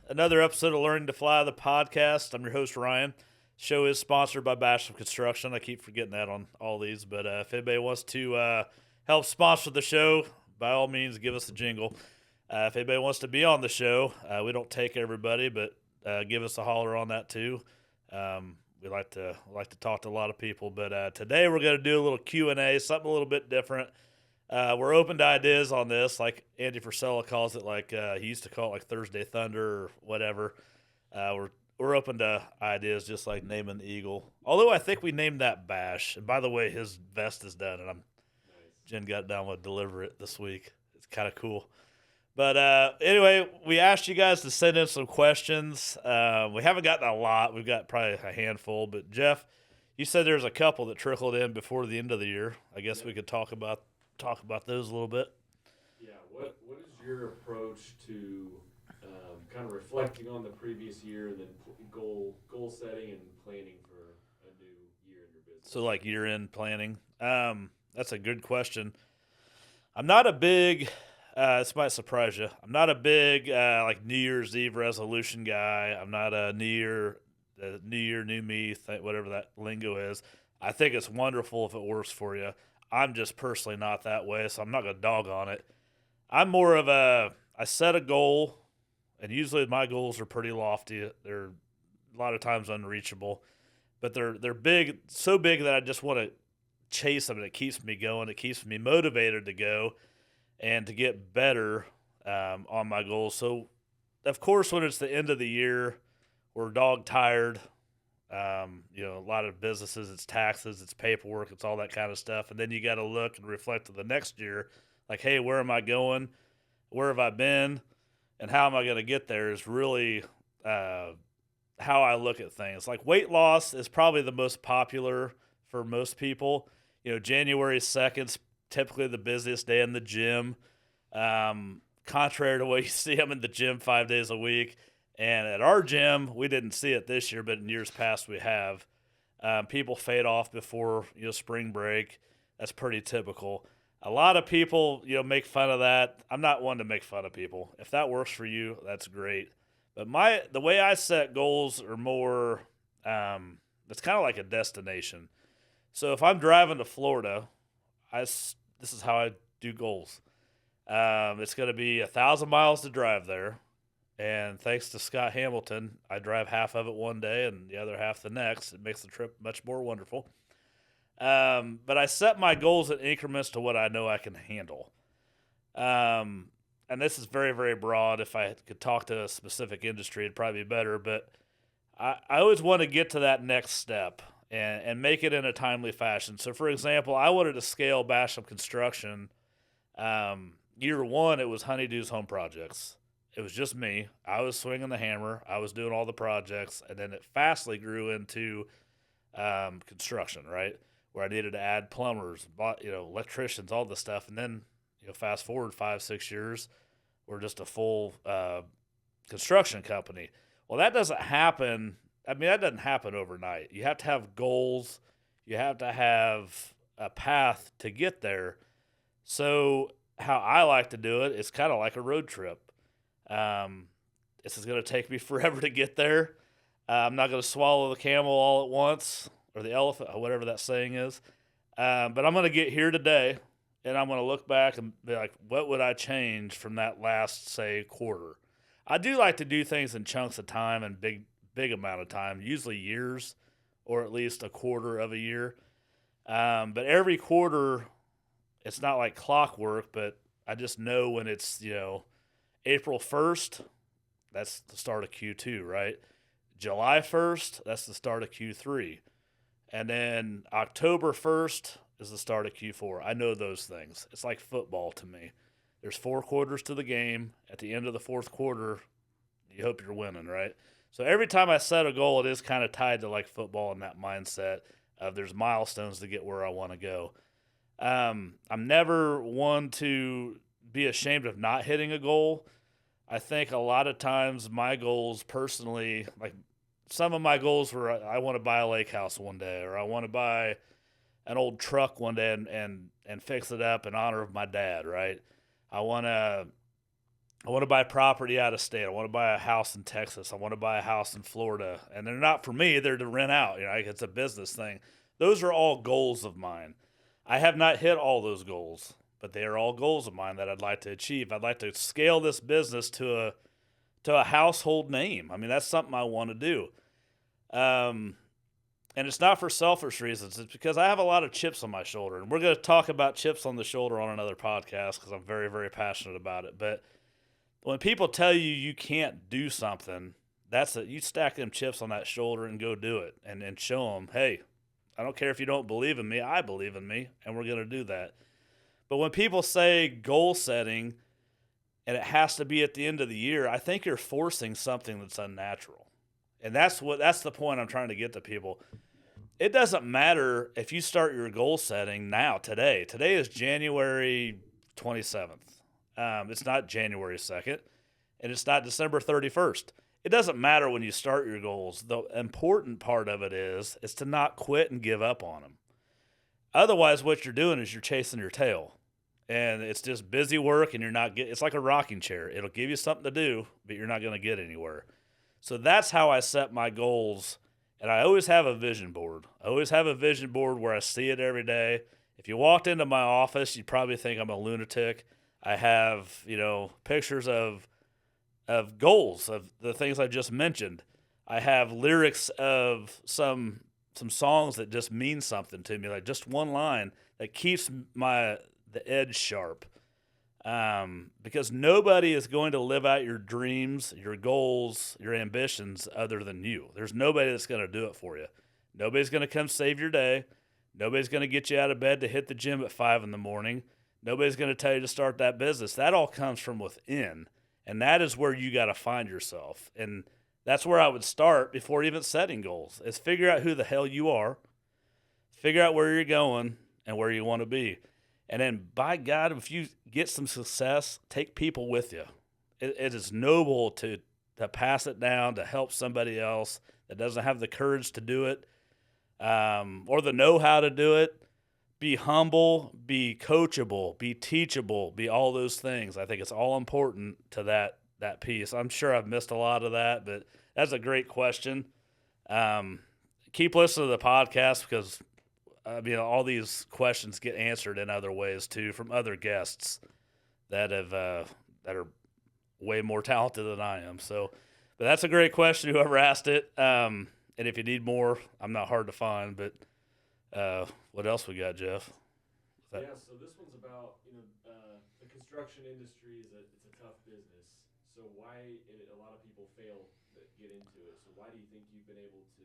Another episode of Learning to Fly, the podcast. I'm your host, Ryan. Show is sponsored by Basham Construction. I keep forgetting that on all these, but if anybody wants to help sponsor the show, by all means, give us a jingle. If anybody wants to be on the show, we don't take everybody, but give us a holler on that too. We like to talk to a lot of people, but today we're going to do a little Q&A, something a little bit different. We're open to ideas on this, like Andy Frisella calls it, like he used to call it like Thursday Thunder or whatever. We're open to ideas, just like naming the eagle. Although I think we named that Bash. And by the way, his vest is done, and Jen got down to deliver it this week. It's kind of cool. But anyway, we asked you guys to send in some questions. We haven't gotten a lot. We've got probably a handful. But Jeff, you said there's a couple that trickled in before the end of the year. I guess we could talk about those a little bit. Yeah, what is your approach to kind of reflecting on the previous year and then goal setting and planning for a new year in your business? So like year-end planning. That's a good question. I'm not a big this might surprise you. I'm not a big like New Year's Eve resolution guy. I'm not a New Year, new me, whatever that lingo is. I think it's wonderful if it works for you. I'm just personally not that way, so I'm not going to dog on it. I'm more of I set a goal, and usually my goals are pretty lofty. They're a lot of times unreachable, but they're big, so big that I just want to chase them, and it keeps me going. It keeps me motivated to go and to get better on my goals. So, of course, when it's the end of the year, we're dog tired. A lot of businesses, it's taxes, it's paperwork, it's all that kind of stuff. And then you got to look and reflect to the next year, like, hey, where am I going? Where have I been? And how am I going to get there is really how I look at things. Like weight loss is probably the most popular for most people. January 2nd's typically the busiest day in the gym. Contrary to what you see, I'm in the gym 5 days a week. And at our gym, we didn't see it this year, but in years past we have. People fade off before spring break. That's pretty typical. A lot of people make fun of that. I'm not one to make fun of people. If that works for you, that's great. But the way I set goals are more. It's kind of like a destination. So if I'm driving to Florida, this is how I do goals. It's going to be 1,000 miles to drive there. And thanks to Scott Hamilton, I drive half of it one day and the other half the next. It makes the trip much more wonderful. But I set my goals in increments to what I know I can handle. And this is very, very broad. If I could talk to a specific industry, it'd probably be better. But I always want to get to that next step and make it in a timely fashion. So, for example, I wanted to scale Basham Construction. Year one, it was Honeydew's Home Projects. It was just me. I was swinging the hammer. I was doing all the projects, and then it fastly grew into construction, right? Where I needed to add plumbers, electricians, all this stuff, and then fast forward 5-6 years, we're just a full construction company. Well, that doesn't happen. I mean, that doesn't happen overnight. You have to have goals. You have to have a path to get there. So how I like to do it is kind of like a road trip. This is going to take me forever to get there. I'm not going to swallow the camel all at once, or the elephant, or whatever that saying is. But I'm going to get here today, and I'm going to look back and be like, what would I change from that last, say, quarter? I do like to do things in chunks of time and big amount of time, usually years, or at least a quarter of a year. But every quarter, it's not like clockwork, but I just know when it's, April 1st, that's the start of Q2, right? July 1st, that's the start of Q3. And then October 1st is the start of Q4. I know those things. It's like football to me. There's 4 quarters to the game. At the end of the 4th quarter, you hope you're winning, right? So every time I set a goal, it is kind of tied to like football and that mindset of there's milestones to get where I want to go. I'm never one to be ashamed of not hitting a goal. I think a lot of times my goals personally, like some of my goals were I want to buy a lake house one day, or I want to buy an old truck one day and fix it up in honor of my dad, right? I want to I want to buy property out of state. I want to buy a house in Texas. I want to buy a house in Florida. And they're not for me, they're to rent out. Like, it's a business thing. Those are all goals of mine. I have not hit all those goals, but they are all goals of mine that I'd like to achieve. I'd like to scale this business to a household name. I mean, that's something I want to do. And it's not for selfish reasons. It's because I have a lot of chips on my shoulder. And we're going to talk about chips on the shoulder on another podcast because I'm very, very passionate about it. But when people tell you you can't do something, you stack them chips on that shoulder and go do it and show them, hey, I don't care if you don't believe in me. I believe in me, and we're going to do that. But when people say goal setting and it has to be at the end of the year, I think you're forcing something that's unnatural. And that's the point I'm trying to get to people. It doesn't matter if you start your goal setting now, today. Today is January 27th. It's not January 2nd, and it's not December 31st. It doesn't matter when you start your goals. The important part of it is to not quit and give up on them. Otherwise, what you're doing is you're chasing your tail, and it's just busy work, and it's like a rocking chair. It'll give you something to do, but you're not going to get anywhere. So that's how I set my goals, and I always have a vision board. I always have a vision board where I see it every day. If you walked into my office, you'd probably think I'm a lunatic. I have, pictures of goals, of the things I just mentioned. I have lyrics of some songs that just mean something to me, like just one line that keeps the edge sharp. Because nobody is going to live out your dreams, your goals, your ambitions other than you. There's nobody that's going to do it for you. Nobody's going to come save your day. Nobody's going to get you out of bed to hit the gym at 5 a.m. Nobody's going to tell you to start that business. That all comes from within, and that is where you got to find yourself. And that's where I would start before even setting goals, is figure out who the hell you are, figure out where you're going and where you want to be. And then, by God, if you get some success, take people with you. It is noble to pass it down, to help somebody else that doesn't have the courage to do it, or the know-how to do it. Be humble, be coachable, be teachable, be all those things. I think it's all important to that piece. I'm sure I've missed a lot of that, but that's a great question. Keep listening to the podcast because all these questions get answered in other ways too from other guests that are way more talented than I am. So, but that's a great question. Whoever asked it, and if you need more, I'm not hard to find, but. What else we got, Jeff? Yeah, so this one's about the construction industry it's a tough business. So why a lot of people fail that get into it. So why do you think you've been able to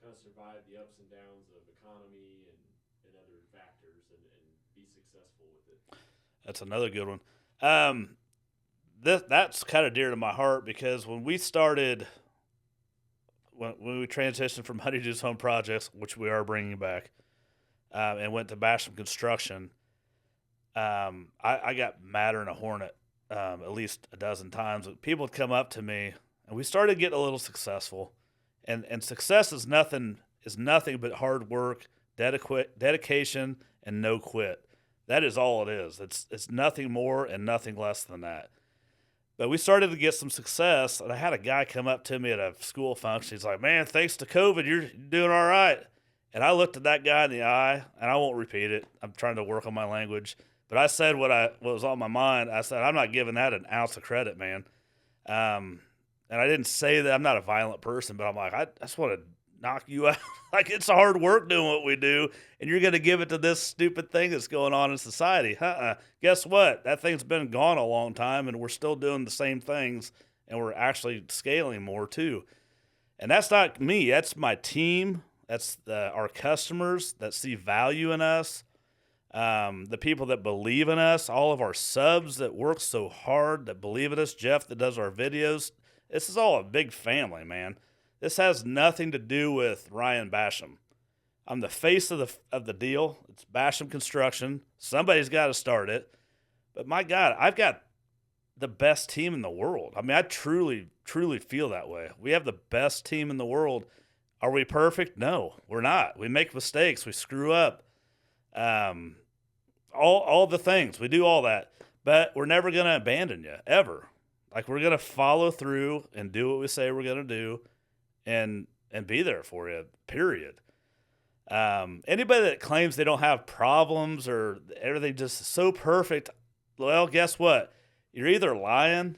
kind of survive the ups and downs of economy and other factors and be successful with it? That's another good one. That's kind of dear to my heart because when we started. When we transitioned from Honeydews Home Projects, which we are bringing back, and went to Basham Construction, I got madder than a hornet at least a dozen times. People would come up to me, and we started getting a little successful. And success is nothing but hard work, dedication, and no quit. That is all it is. It's nothing more and nothing less than that. But we started to get some success, and I had a guy come up to me at a school function. He's like, man, thanks to COVID, you're doing all right. And I looked at that guy in the eye, and I won't repeat it. I'm trying to work on my language. But I said what was on my mind. I said, I'm not giving that an ounce of credit, man. And I didn't say that I'm not a violent person, but I'm like, I just want to knock you out. Like, it's hard work doing what we do, and you're going to give it to this stupid thing that's going on in society. Guess what? That thing's been gone a long time, and we're still doing the same things, and we're actually scaling more too. And that's not me. That's my team. That's our customers that see value in us, the people that believe in us, all of our subs that work so hard, that believe in us, Jeff that does our videos. This is all a big family, man. This has nothing to do with Ryan Basham. I'm the face of the deal. It's Basham Construction. Somebody's got to start it. But my God, I've got the best team in the world. I mean, I truly, truly feel that way. We have the best team in the world. Are we perfect? No, we're not. We make mistakes. We screw up. All the things. We do all that. But we're never going to abandon you, ever. Like, we're gonna follow through and do what we say we're gonna do, and be there for you. Period. Anybody that claims they don't have problems or everything just so perfect, well, guess what? You're either lying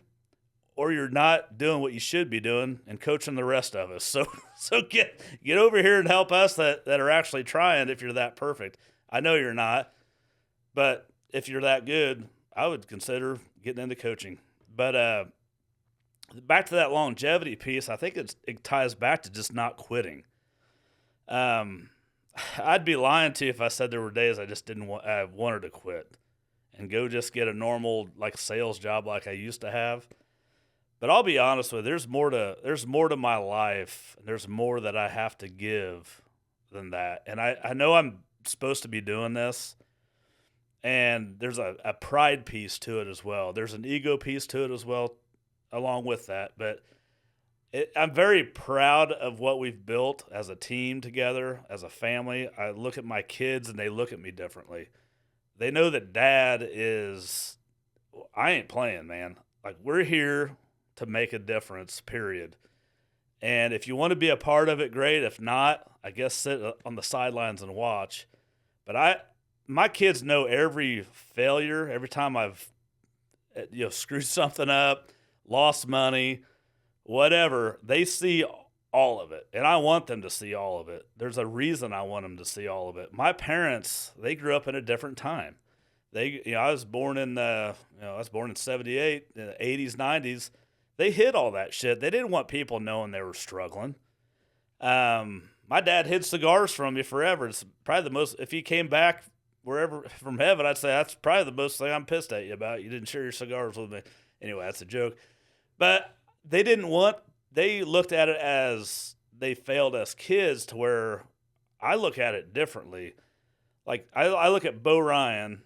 or you're not doing what you should be doing and coaching the rest of us. So so get over here and help us that are actually trying if you're that perfect. I know you're not, but if you're that good, I would consider getting into coaching. But back to that longevity piece, I think it ties back to just not quitting. Um, I'd be lying to you if I said there were days I just didn't want, I wanted to quit and go just get a normal like sales job like I used to have. But I'll be honest with you, there's more to my life. There's more that I have to give than that. And I know I'm supposed to be doing this, and there's a pride piece to it as well. There's an ego piece to it as well, along with that. But I'm very proud of what we've built as a team together, as a family. I look at my kids and they look at me differently. They know that dad is, I ain't playing, man. Like, we're here to make a difference, period. And if you want to be a part of it, great. If not, I guess sit on the sidelines and watch. But my kids know every failure, every time I've screwed something up, lost money, whatever. They see all of it, and I want them to see all of it. There's a reason I want them to see all of it. My parents, they grew up in a different time. I was born in '78, in the '80s, '90s. They hid all that shit. They didn't want people knowing they were struggling. My dad hid cigars from me forever. It's probably the most. If he came back wherever from heaven, I'd say that's probably the most thing I'm pissed at you about. You didn't share your cigars with me. Anyway, that's a joke. But they didn't want. They looked at it as they failed as kids. To where I look at it differently. Like, I look at Bo Ryan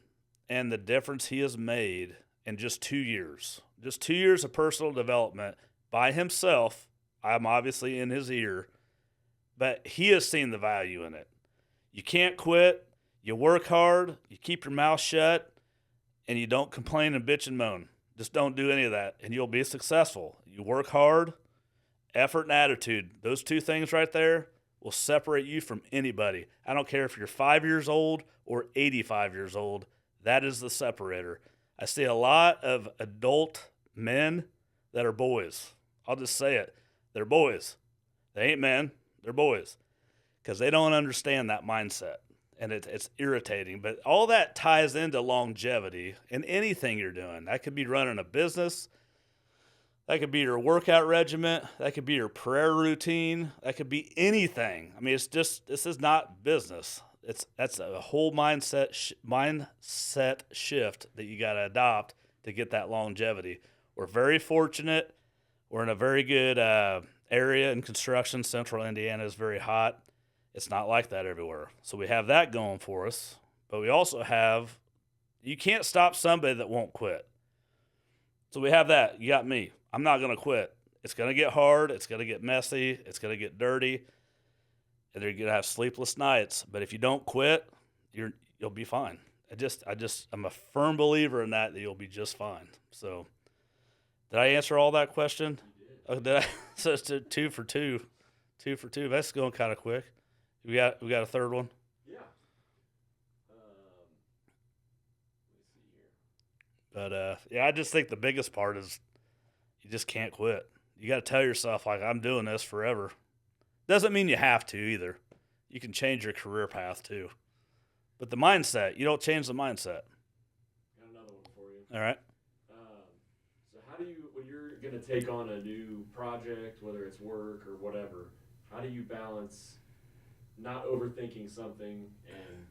and the difference he has made in just 2 years. Just 2 years of personal development by himself. I'm obviously in his ear, but he has seen the value in it. You can't quit. You work hard. You keep your mouth shut, and you don't complain and bitch and moan. Just don't do any of that, and you'll be successful. You work hard, effort and attitude. Those two things right there will separate you from anybody. I don't care if you're 5 years old or 85 years old. That is the separator. I see a lot of adult men that are boys. I'll just say it. They're boys. They ain't men. They're boys. Because they don't understand that mindset. And it's irritating. But all that ties into longevity in anything you're doing. That could be running a business. That could be your workout regimen. That could be your prayer routine. That could be anything. I mean, this is not business. That's a whole mindset shift that you got to adopt to get that longevity. We're very fortunate. We're in a very good area in construction. Central Indiana is very hot. It's not like that everywhere. So we have that going for us. But we also have, you can't stop somebody that won't quit. So we have that. You got me. I'm not going to quit. It's going to get hard. It's going to get messy. It's going to get dirty. And you're going to have sleepless nights. But if you don't quit, you'll be fine. I'm a firm believer in that you'll be just fine. So did I answer all that question? You did. Did I? So it's 2 for 2. 2 for 2. That's going kind of quick. We got a third one? Yeah. Let me see here. But I just think the biggest part is you just can't quit. You got to tell yourself, like, I'm doing this forever. Doesn't mean you have to either. You can change your career path too. But the mindset, you don't change the mindset. Got another one for you. All right. So how do you, when you're going to take on a new project, whether it's work or whatever, how do you balance not overthinking something and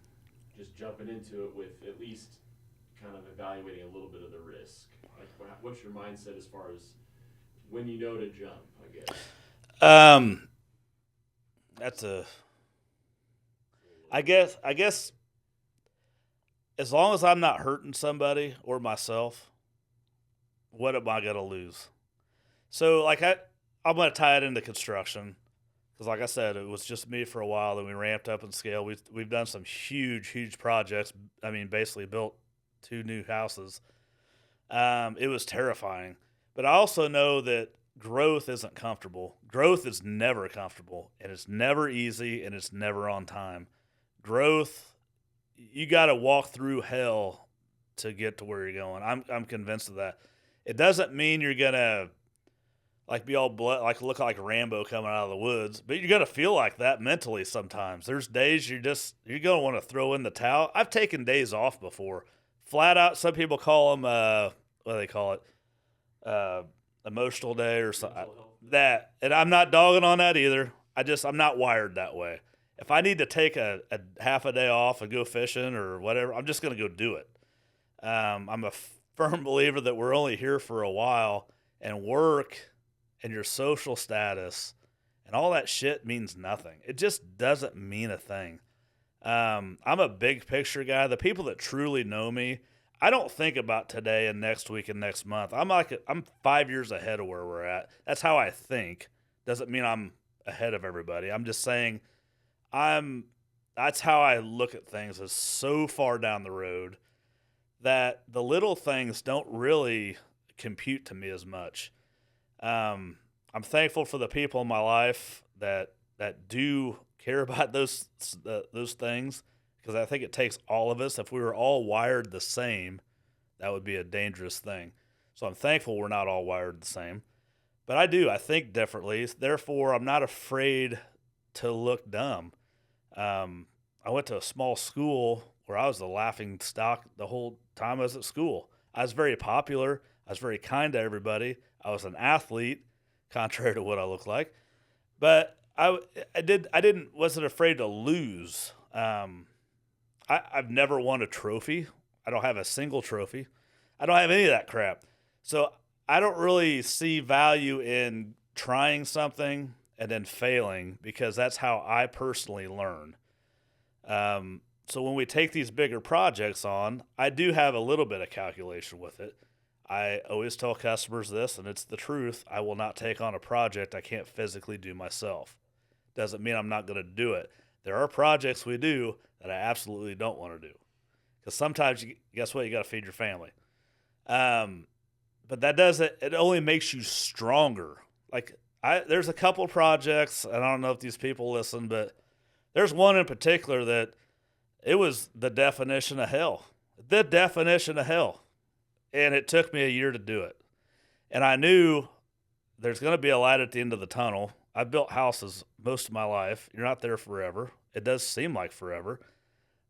just jumping into it with at least kind of evaluating a little bit of the risk? Like, what's your mindset as far as when you know to jump, I guess? I guess as long as I'm not hurting somebody or myself, what am I going to lose? So, like, I'm going to tie it into construction because, like I said, it was just me for a while, and we ramped up in scale. We've done some huge projects. I mean, basically built 2 new houses. It was terrifying. But I also know that growth isn't comfortable. Growth is never comfortable, and it's never easy, and it's never on time. Growth, you got to walk through hell to get to where you're going. I'm convinced of that. It doesn't mean you're gonna like be all blood, like look like Rambo coming out of the woods, but you're gonna feel like that mentally sometimes. There's days you're gonna want to throw in the towel. I've taken days off before, flat out. Some people call them what do they call it, uh, emotional day or something. Mental health. That, and I'm not dogging on that either. I'm not wired that way. If I need to take a half a day off and go fishing or whatever, I'm just gonna go do it. I'm a firm believer that we're only here for a while, and work and your social status and all that shit means nothing. It just doesn't mean a thing. I'm a big picture guy. The people that truly know me, I don't think about today and next week and next month. I'm 5 years ahead of where we're at. That's how I think. Doesn't mean I'm ahead of everybody. I'm just saying that's how I look at things, is so far down the road that the little things don't really compute to me as much. I'm thankful for the people in my life that do care about those things, because I think it takes all of us. If we were all wired the same, that would be a dangerous thing. So I'm thankful we're not all wired the same. But I think differently. Therefore, I'm not afraid to look dumb. I went to a small school where I was the laughing stock the whole time I was at school. I was very popular. I was very kind to everybody. I was an athlete, contrary to what I look like. But wasn't afraid to lose. I've never won a trophy. I don't have a single trophy. I don't have any of that crap. So I don't really see value in trying something and then failing, because that's how I personally learn. So when we take these bigger projects on, I do have a little bit of calculation with it. I always tell customers this, and it's the truth. I will not take on a project I can't physically do myself. Doesn't mean I'm not going to do it. There are projects we do that I absolutely don't want to do, because sometimes, guess what? You got to feed your family. But that doesn't. It only makes you stronger. There's a couple projects, and I don't know if these people listen, but there's one in particular that it was the definition of hell. The definition of hell. And it took me a year to do it. And I knew there's going to be a light at the end of the tunnel. I've built houses most of my life. You're not there forever. It does seem like forever.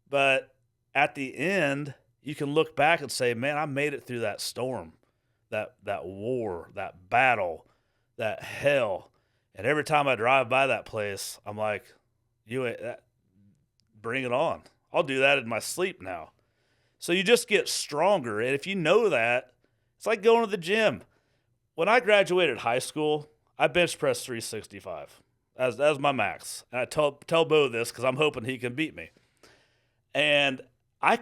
But at the end, you can look back and say, man, I made it through that storm, that war, that battle, that hell. And every time I drive by that place, I'm like, bring it on. I'll do that in my sleep now. So you just get stronger. And if you know that, it's like going to the gym. When I graduated high school, I bench pressed 365. That was my max. And I tell Bo this because I'm hoping he can beat me. And I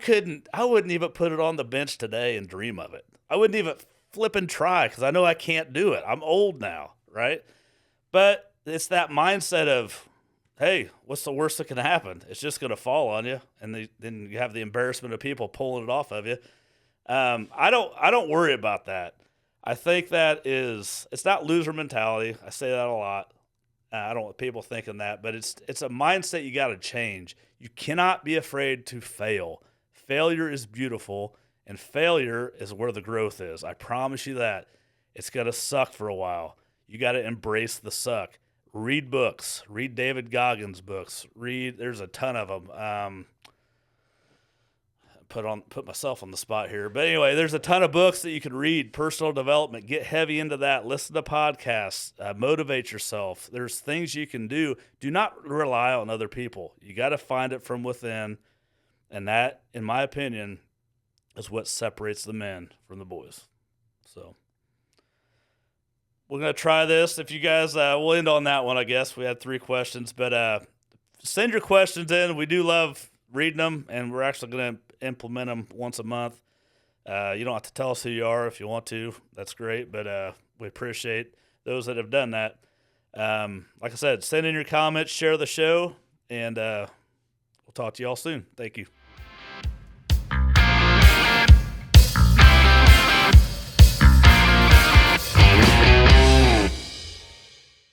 wouldn't even put it on the bench today and dream of it. I wouldn't even flip and try, because I know I can't do it. I'm old now, right? But it's that mindset of, hey, what's the worst that can happen? It's just going to fall on you, and then you have the embarrassment of people pulling it off of you. I don't worry about that. I think it's not loser mentality. I say that a lot. I don't want people thinking that, but it's a mindset you got to change. You cannot be afraid to fail. Failure is beautiful, and failure is where the growth is. I promise you that. It's going to suck for a while. You got to embrace the suck. Read books. Read David Goggins books. There's a ton of them. Put myself on the spot here. But anyway, there's a ton of books that you can read. Personal development. Get heavy into that. Listen to podcasts. Motivate yourself. There's things you can do. Do not rely on other people. You got to find it from within. And that, in my opinion, is what separates the men from the boys. So we're going to try this. If you guys, we'll end on that one, I guess. We had 3 questions. But send your questions in. We do love reading them, and we're actually going to implement them once a month. You don't have to tell us who you are if you want to. That's great, but we appreciate those that have done that. Like I said, send in your comments, share the show, and we'll talk to you all soon. Thank you.